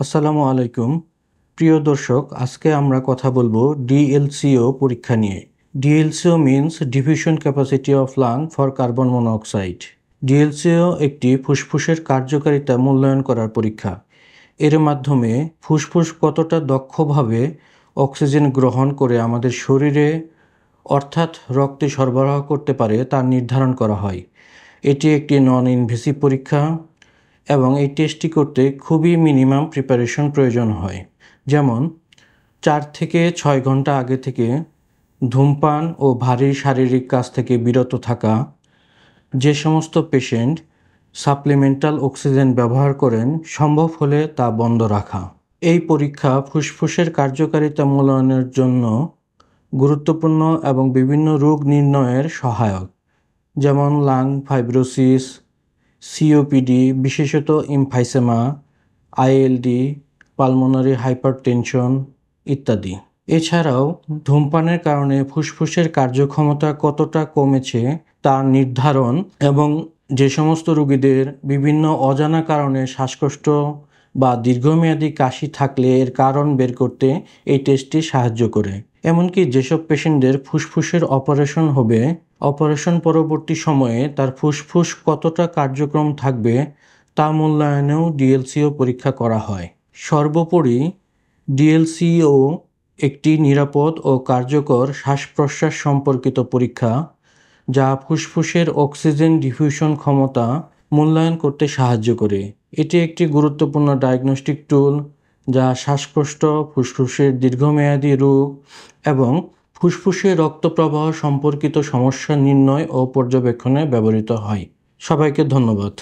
আসসালামু আলাইকুম প্রিয় দর্শক, আজকে আমরা কথা বলবো ডিএলসিও পরীক্ষা নিয়ে। DLCO means diffusion capacity of lung for carbon monoxide. DLCO একটি ফুসফুসের কার্যকারিতা মূল্যায়ন করার পরীক্ষা। এর মাধ্যমে ফুসফুস কতটা দক্ষভাবে অক্সিজেন গ্রহণ করে আমাদের শরীরে অর্থাৎ রক্তে সরবরাহ করতে পারে তা নির্ধারণ করা হয়। এটি একটি নন ইনভেসিভ পরীক্ষা এবং এই টেস্টটি করতে খুবই মিনিমাম প্রিপারেশন প্রয়োজন হয়। যেমন 4 থেকে 6 ঘন্টা আগে থেকে ধূমপান ও ভারী শারীরিক কাজ থেকে বিরত থাকা, যে সমস্ত পেশেন্ট সাপ্লিমেন্টাল অক্সিজেন ব্যবহার করেন সম্ভব হলে তা বন্ধ রাখা। এই পরীক্ষা ফুসফুসের কার্যকারিতা মূল্যায়নের জন্য গুরুত্বপূর্ণ এবং বিভিন্ন রোগ নির্ণয়ের সহায়ক, যেমন লাং ফাইব্রোসিস, সিওপিডি বিশেষত এমফাইসেমা, আইএলডি, পালমোনারি হাইপারটেনশন ইত্যাদি। এছাড়াও ধূমপানের কারণে ফুসফুসের কার্যক্ষমতা কতটা কমেছে তা নির্ধারণ এবং যে সমস্ত রোগীদের বিভিন্ন অজানা কারণে শ্বাসকষ্ট বা দীর্ঘমেয়াদী কাশি থাকলে এর কারণ বের করতে এই টেস্টটি সাহায্য করে। এমনকি যেসব পেশেন্টদের ফুসফুসের অপারেশন হবে, অপারেশন পরবর্তী সময়ে তার ফুসফুস কতটা কার্যক্রম থাকবে তা মূল্যায়নেও ডিএলসিও পরীক্ষা করা হয়। সর্বোপরি ডিএলসিও একটি নিরাপদ ও কার্যকর শ্বাস প্রশ্বাস সম্পর্কিত পরীক্ষা, যা ফুসফুসের অক্সিজেন ডিফিউশন ক্ষমতা মূল্যায়ন করতে সাহায্য করে। এটি একটি গুরুত্বপূর্ণ ডায়াগনস্টিক টুল যা শ্বাসকষ্ট, ফুসফুসের দীর্ঘমেয়াদী রোগ এবং ফুসফুসে রক্ত প্রবাহ সম্পর্কিত সমস্যা নির্ণয় ও পর্যবেক্ষণে ব্যবহৃত হয়। সবাইকে ধন্যবাদ।